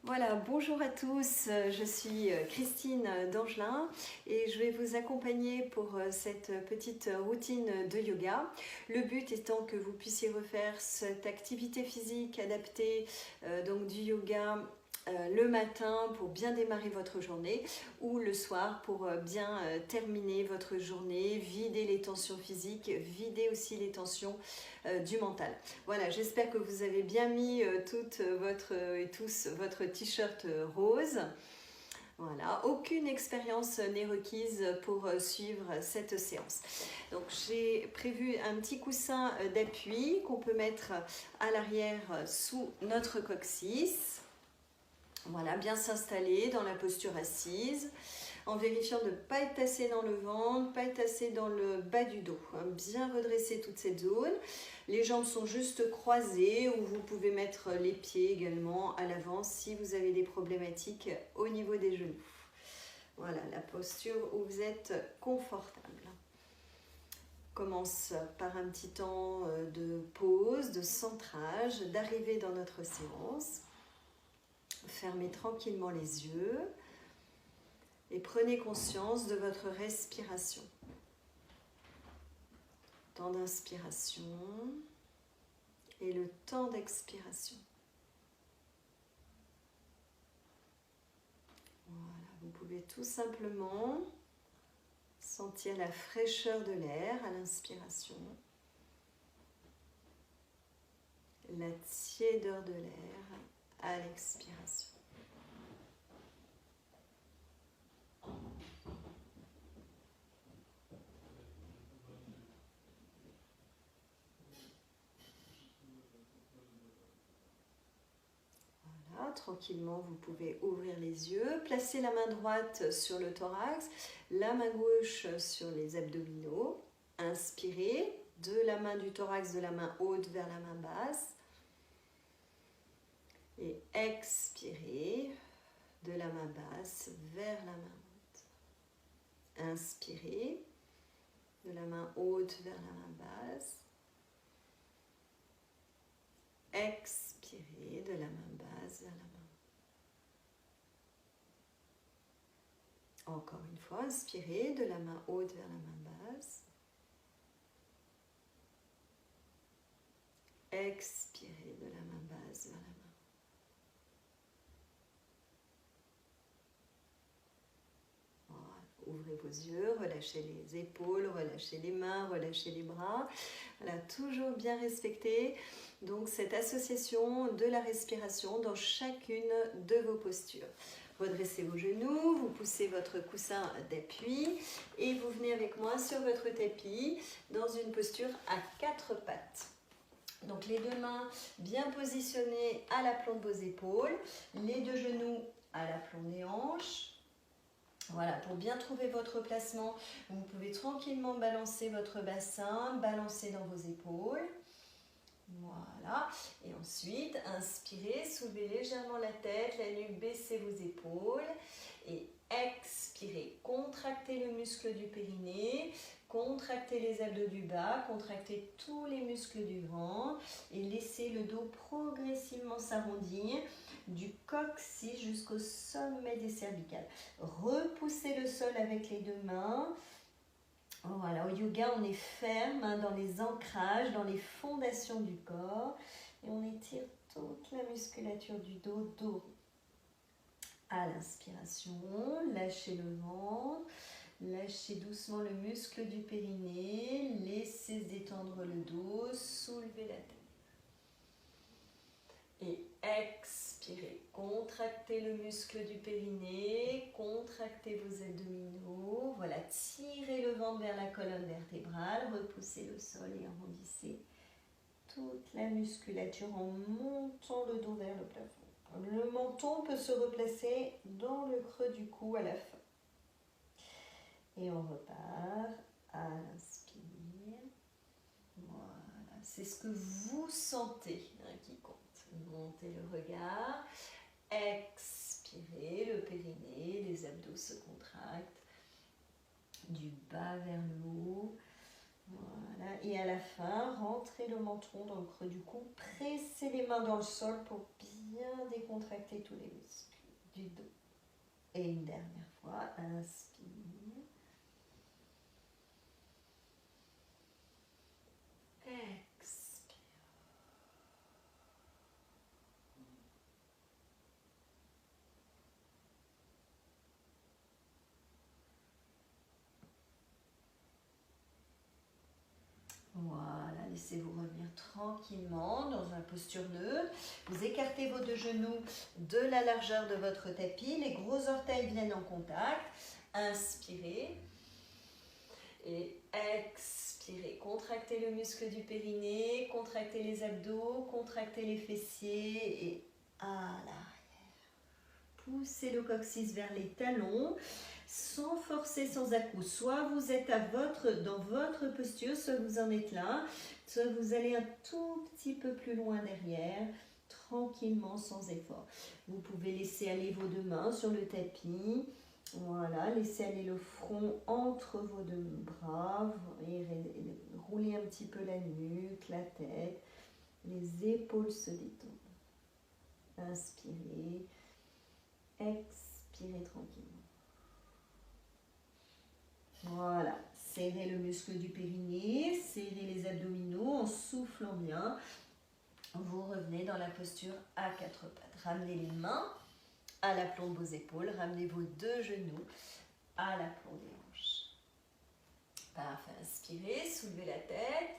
Voilà, bonjour à tous, je suis Christine Dangelin et je vais vous accompagner pour cette petite routine de yoga. Le but étant que vous puissiez refaire cette activité physique adaptée, donc du yoga le matin pour bien démarrer votre journée ou le soir pour bien terminer votre journée, vider les tensions physiques, vider aussi les tensions du mental. Voilà, j'espère que vous avez bien mis toutes et tous votre t-shirt rose. Voilà, aucune expérience n'est requise pour suivre cette séance. Donc j'ai prévu un petit coussin d'appui qu'on peut mettre à l'arrière sous notre coccyx. Voilà, bien s'installer dans la posture assise, en vérifiant de ne pas être tassé dans le ventre, pas être tassé dans le bas du dos. Bien redresser toute cette zone. Les jambes sont juste croisées ou vous pouvez mettre les pieds également à l'avant si vous avez des problématiques au niveau des genoux. Voilà, la posture où vous êtes confortable. On commence par un petit temps de pause, de centrage, d'arrivée dans notre séance. Fermez tranquillement les yeux et prenez conscience de votre respiration. Temps d'inspiration et le temps d'expiration. Voilà, vous pouvez tout simplement sentir la fraîcheur de l'air à l'inspiration, la tiédeur de l'air à l'expiration. Voilà, tranquillement, vous pouvez ouvrir les yeux, placer la main droite sur le thorax, la main gauche sur les abdominaux. Inspirez de la main du thorax, de la main haute vers la main basse. Et expirez de la main basse vers la main haute. Inspirez de la main haute vers la main basse. Expirez de la main basse vers la main. Encore une fois, inspirez de la main haute vers la main basse. Expirez de la main basse vers la main. Ouvrez vos yeux, relâchez les épaules, relâchez les mains, relâchez les bras. Voilà, toujours bien respecter donc cette association de la respiration dans chacune de vos postures. Redressez vos genoux, vous poussez votre coussin d'appui et vous venez avec moi sur votre tapis dans une posture à 4 pattes. Donc les deux mains bien positionnées à l'aplomb de vos épaules, les deux genoux à l'aplomb des hanches. Voilà, pour bien trouver votre placement, vous pouvez tranquillement balancer votre bassin, balancer dans vos épaules. Voilà, et ensuite, inspirez, soulevez légèrement la tête, la nuque, baissez vos épaules. Et expirez, contractez le muscle du périnée, contractez les abdos du bas, contractez tous les muscles du ventre et laissez le dos progressivement s'arrondir du coccyx jusqu'au sommet des cervicales. Repoussez le sol avec les deux mains. Voilà, au yoga, on est ferme dans les ancrages, dans les fondations du corps et on étire toute la musculature du dos. À l'inspiration, lâchez le ventre, lâchez doucement le muscle du périnée, laissez se détendre le dos, soulevez la tête. Et expirez, contractez le muscle du périnée, contractez vos abdominaux, voilà, tirez le ventre vers la colonne vertébrale, repoussez le sol et arrondissez toute la musculature en montant le dos vers le plafond. Le menton peut se replacer dans le creux du cou à la fin. Et on repart à l'inspire. Voilà, c'est ce que vous sentez qui compte. Montez le regard, expirez le périnée, les abdos se contractent du bas vers le haut. Voilà, et à la fin, rentrez le menton dans le creux du cou, pressez les mains dans le sol pour bien décontracter tous les muscles du dos. Et une dernière fois, inspire. Expire. Voilà, laissez-vous revenir tranquillement dans une posture neutre. Vous écartez vos deux genoux de la largeur de votre tapis. Les gros orteils viennent en contact. Inspirez. Et expirez. Contractez le muscle du périnée, contractez les abdos, contractez les fessiers et à l'arrière. Poussez le coccyx vers les talons, sans forcer, sans à-coups. Soit vous êtes dans votre posture, soit vous en êtes là, soit vous allez un tout petit peu plus loin derrière, tranquillement, sans effort. Vous pouvez laisser aller vos deux mains sur le tapis. Voilà, laissez aller le front entre vos deux bras et roulez un petit peu la nuque, la tête. Les épaules se détendent. Inspirez, expirez tranquillement. Voilà, serrez le muscle du périnée, serrez les abdominaux en soufflant bien. Vous revenez dans la posture à quatre pattes. Ramenez les mains à l'aplomb de vos épaules, ramenez vos deux genoux à l'aplomb des hanches. Parfait, inspirez, soulevez la tête,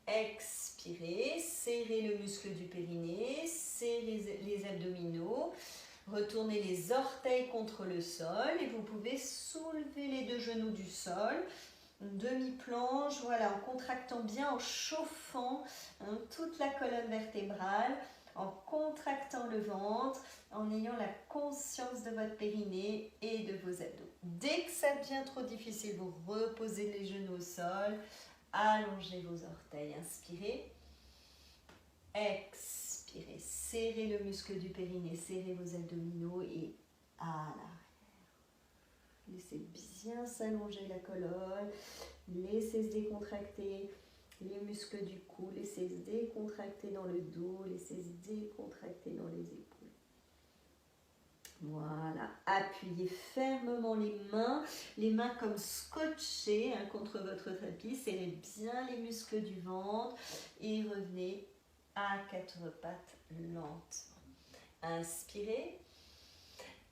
expirez, serrez le muscle du périnée, serrez les abdominaux, retournez les orteils contre le sol et vous pouvez soulever les deux genoux du sol, demi-planche, voilà, en contractant bien, en chauffant toute la colonne vertébrale, en contractant le ventre, en ayant la conscience de votre périnée et de vos abdos. Dès que ça devient trop difficile, vous reposez les genoux au sol, allongez vos orteils, inspirez, expirez, serrez le muscle du périnée, serrez vos abdominaux et à l'arrière. Laissez bien s'allonger la colonne, laissez se décontracter les muscles du cou, laissez se décontracter dans le dos, laissez se décontracter dans les épaules. Voilà, appuyez fermement les mains comme scotchées contre votre tapis, serrez bien les muscles du ventre et revenez à quatre pattes lentement. Inspirez,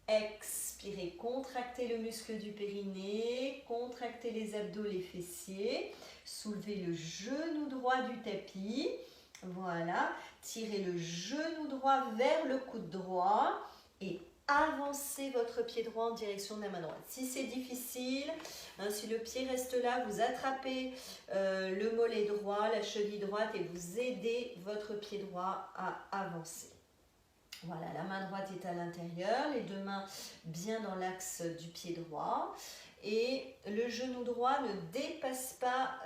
expirez, contractez le muscle du périnée, contractez les abdos, les fessiers, soulevez le genou droit du tapis, voilà, tirez le genou droit vers le coude droit et avancez votre pied droit en direction de la main droite. Si c'est difficile, si le pied reste là, vous attrapez le mollet droit, la cheville droite et vous aidez votre pied droit à avancer. Voilà, la main droite est à l'intérieur, les deux mains bien dans l'axe du pied droit et le genou droit ne dépasse pas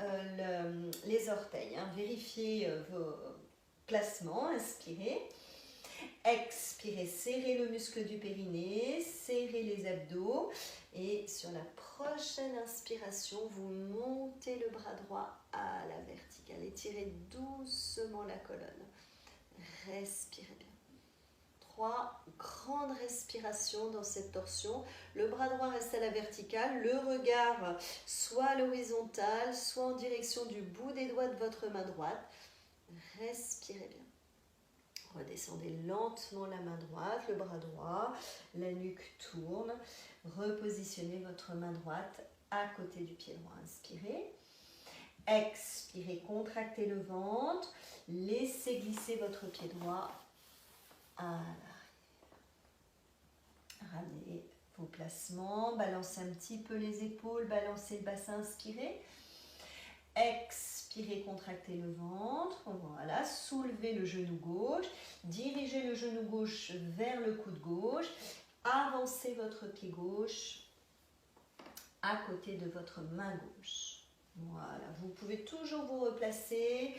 les orteils. Vérifiez vos placements, inspirez. Expirez, serrez le muscle du périnée, serrez les abdos et sur la prochaine inspiration, vous montez le bras droit à la verticale. Étirez doucement la colonne. Respirez bien. 3 grandes respirations dans cette torsion. Le bras droit reste à la verticale, le regard soit à l'horizontale, soit en direction du bout des doigts de votre main droite. Respirez bien. Redescendez lentement la main droite, le bras droit, la nuque tourne. Repositionnez votre main droite à côté du pied droit. Inspirez. Expirez, contractez le ventre. Laissez glisser votre pied droit à l'arrière. Ramenez vos placements, balancez un petit peu les épaules, balancez le bassin, inspirez. Expirez, contractez le ventre, voilà, soulevez le genou gauche, dirigez le genou gauche vers le coude gauche, avancez votre pied gauche à côté de votre main gauche. Voilà, vous pouvez toujours vous replacer,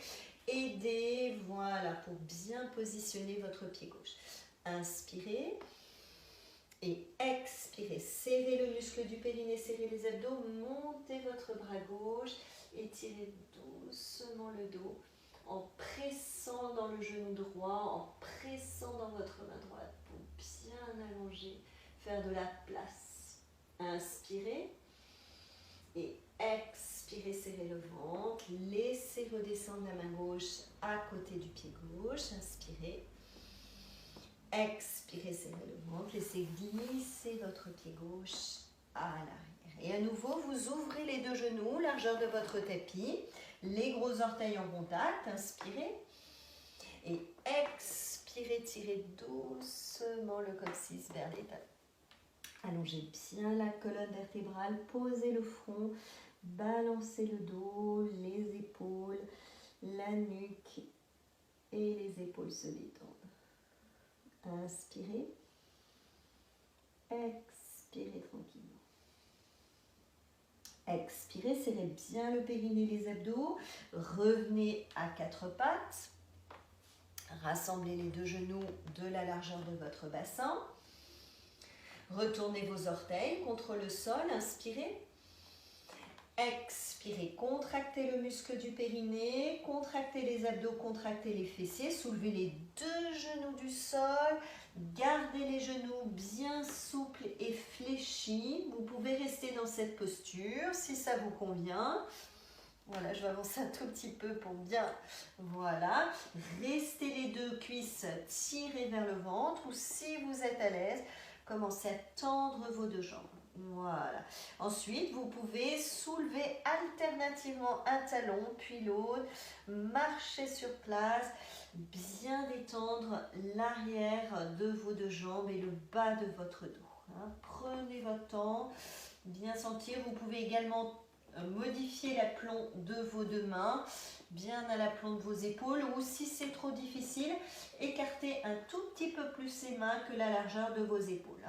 aider, voilà, pour bien positionner votre pied gauche. Inspirez et expirez, serrez le muscle du périnée, serrez les abdos, montez votre bras gauche. Étirez doucement le dos, en pressant dans le genou droit, en pressant dans votre main droite pour bien allonger, faire de la place. Inspirez et expirez, serrez le ventre, laissez redescendre la main gauche à côté du pied gauche, inspirez. Expirez, serrez le ventre, laissez glisser votre pied gauche à l'arrière. Et à nouveau, vous ouvrez les deux genoux, largeur de votre tapis, les gros orteils en contact, inspirez. Et expirez, tirez doucement le coccyx vers les talons. Allongez bien la colonne vertébrale, posez le front, balancez le dos, les épaules, la nuque et les épaules se détendent. Inspirez, expirez tranquillement. Expirez, serrez bien le périnée, les abdos. Revenez à quatre pattes. Rassemblez les deux genoux de la largeur de votre bassin. Retournez vos orteils contre le sol. Inspirez. Expirez, contractez le muscle du périnée, contractez les abdos, contractez les fessiers, soulevez les deux genoux du sol, gardez les genoux bien souples et fléchis. Vous pouvez rester dans cette posture si ça vous convient. Voilà, je vais avancer un tout petit peu pour bien, voilà. Restez les deux cuisses tirées vers le ventre ou si vous êtes à l'aise, commencez à tendre vos deux jambes. Voilà. Ensuite, vous pouvez soulever alternativement un talon puis l'autre, marcher sur place, bien détendre l'arrière de vos deux jambes et le bas de votre dos. Prenez votre temps, bien sentir. Vous pouvez également modifier l'aplomb de vos deux mains, bien à l'aplomb de vos épaules, ou si c'est trop difficile, écartez un tout petit peu plus les mains que la largeur de vos épaules.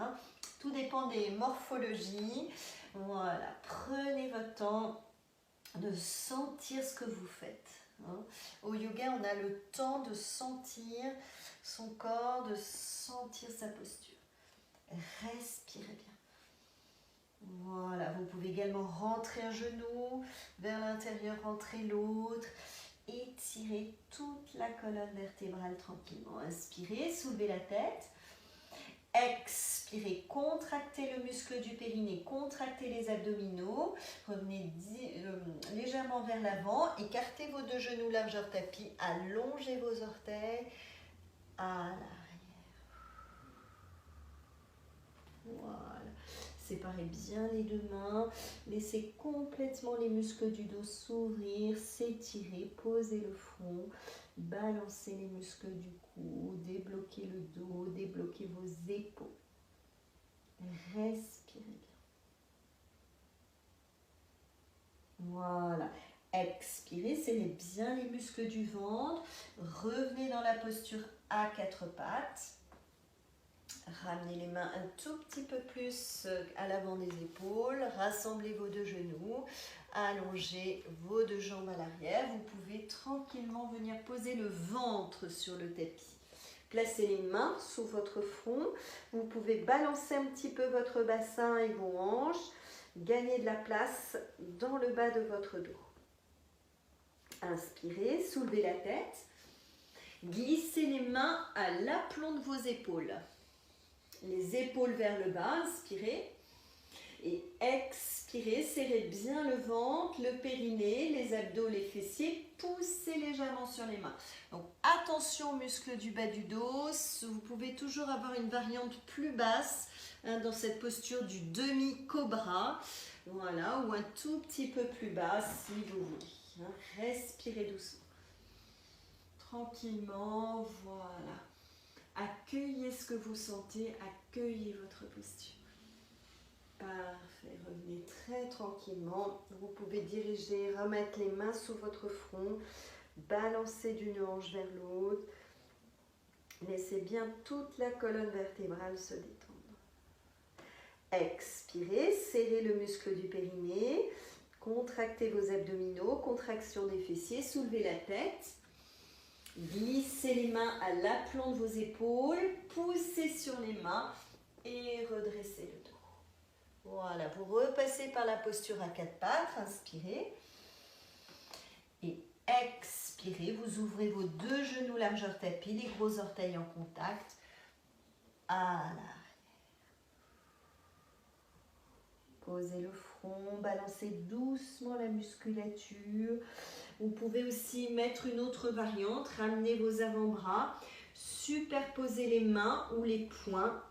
Tout dépend des morphologies. Voilà, prenez votre temps de sentir ce que vous faites. Au yoga, on a le temps de sentir son corps, de sentir sa posture. Respirez bien. Voilà, vous pouvez également rentrer un genou vers l'intérieur, rentrer l'autre. Étirez toute la colonne vertébrale tranquillement. Inspirez, soulevez la tête. Expirez, contractez le muscle du périnée, contractez les abdominaux, revenez légèrement vers l'avant, écartez vos deux genoux largeur tapis, allongez vos orteils à l'arrière. Voilà, séparez bien les deux mains, laissez complètement les muscles du dos s'ouvrir, s'étirer, posez le front. Balancez les muscles du cou, débloquez le dos, débloquez vos épaules. Respirez bien. Voilà. Expirez, serrez bien les muscles du ventre. Revenez dans la posture à quatre pattes. Ramenez les mains un tout petit peu plus à l'avant des épaules. Rassemblez vos deux genoux. Allongez vos deux jambes à l'arrière. Vous pouvez tranquillement venir poser le ventre sur le tapis. Placez les mains sous votre front. Vous pouvez balancer un petit peu votre bassin et vos hanches. Gagnez de la place dans le bas de votre dos. Inspirez, soulevez la tête. Glissez les mains à l'aplomb de vos épaules. Les épaules vers le bas, inspirez. Et expirez, serrez bien le ventre, le périnée, les abdos, les fessiers. Poussez légèrement sur les mains. Donc attention aux muscles du bas du dos. Vous pouvez toujours avoir une variante plus basse dans cette posture du demi-cobra. Voilà, ou un tout petit peu plus bas si vous voulez. Respirez doucement. Tranquillement, voilà. Accueillez ce que vous sentez, accueillez votre posture. Parfait, revenez très tranquillement. Vous pouvez diriger, remettre les mains sous votre front, balancer d'une hanche vers l'autre. Laissez bien toute la colonne vertébrale se détendre. Expirez, serrez le muscle du périnée, contractez vos abdominaux, contraction des fessiers, soulevez la tête. Glissez les mains à l'aplomb de vos épaules, poussez sur les mains et redressez le dos. Voilà, vous repassez par la posture à quatre pattes, inspirez. Et Expirez, vous ouvrez vos 2 genoux largeur tapis, les gros orteils en contact. À l'arrière. Posez le front, balancez doucement la musculature. Vous pouvez aussi mettre une autre variante, ramenez vos avant-bras, superposez les mains ou les poings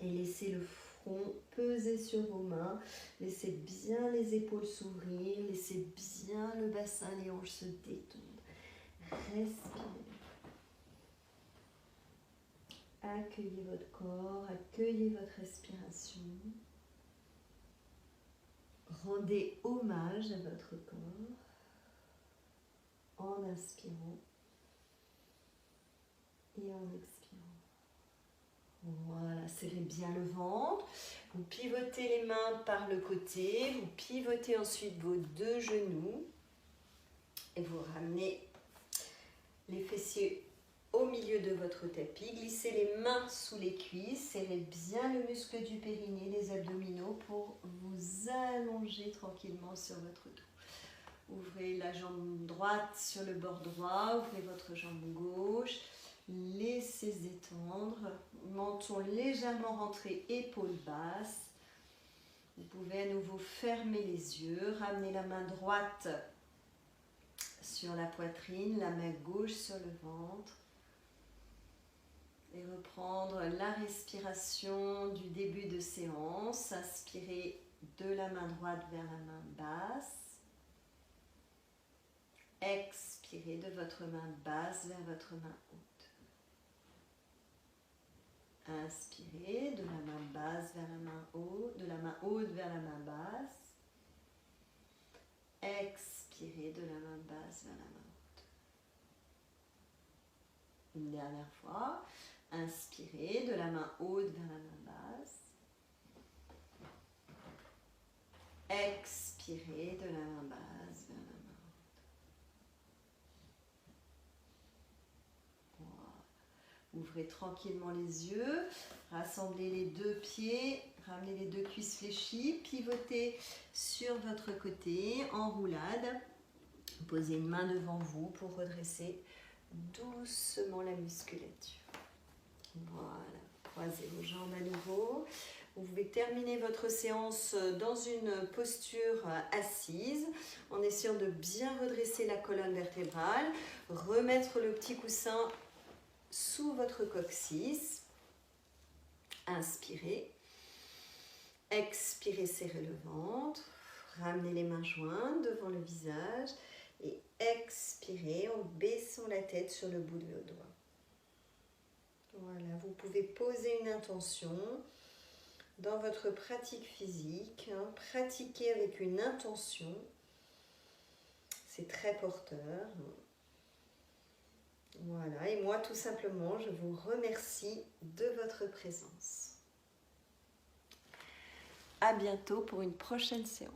et laissez le front peser sur vos mains. Laissez bien les épaules s'ouvrir, laissez bien le bassin, les hanches se détendre. Respirez. Accueillez votre corps, accueillez votre respiration. Rendez hommage à votre corps en inspirant et en expirant. Voilà, serrez bien le ventre. Vous pivotez les mains par le côté. Vous pivotez ensuite vos 2 genoux. Et vous ramenez les fessiers au milieu de votre tapis. Glissez les mains sous les cuisses. Serrez bien le muscle du périnée, les abdominaux pour vous allonger tranquillement sur votre dos. Ouvrez la jambe droite sur le bord droit. Ouvrez votre jambe gauche. Laissez étendre, menton légèrement rentré, épaules basses. Vous pouvez à nouveau fermer les yeux, ramener la main droite sur la poitrine, la main gauche sur le ventre. Et reprendre la respiration du début de séance. Inspirez de la main droite vers la main basse. Expirez de votre main basse vers votre main haute. Inspirez de la main basse vers la main haute, de la main haute vers la main basse. Expirez de la main basse vers la main haute. Une dernière fois. Inspirez de la main haute vers la main basse. Expirez de la main basse vers la main haute. Ouvrez tranquillement les yeux, rassemblez les 2 pieds, ramenez les 2 cuisses fléchies, pivotez sur votre côté en roulade. Posez une main devant vous pour redresser doucement la musculature. Voilà, croisez vos jambes à nouveau. Vous pouvez terminer votre séance dans une posture assise en essayant de bien redresser la colonne vertébrale, remettre le petit coussin sous votre coccyx. Inspirez. Expirez, serrez le ventre. Ramenez les mains jointes devant le visage. Et expirez en baissant la tête sur le bout de vos doigts. Voilà, vous pouvez poser une intention dans votre pratique physique. Pratiquez avec une intention. C'est très porteur. Voilà, et moi tout simplement, je vous remercie de votre présence. À bientôt pour une prochaine séance.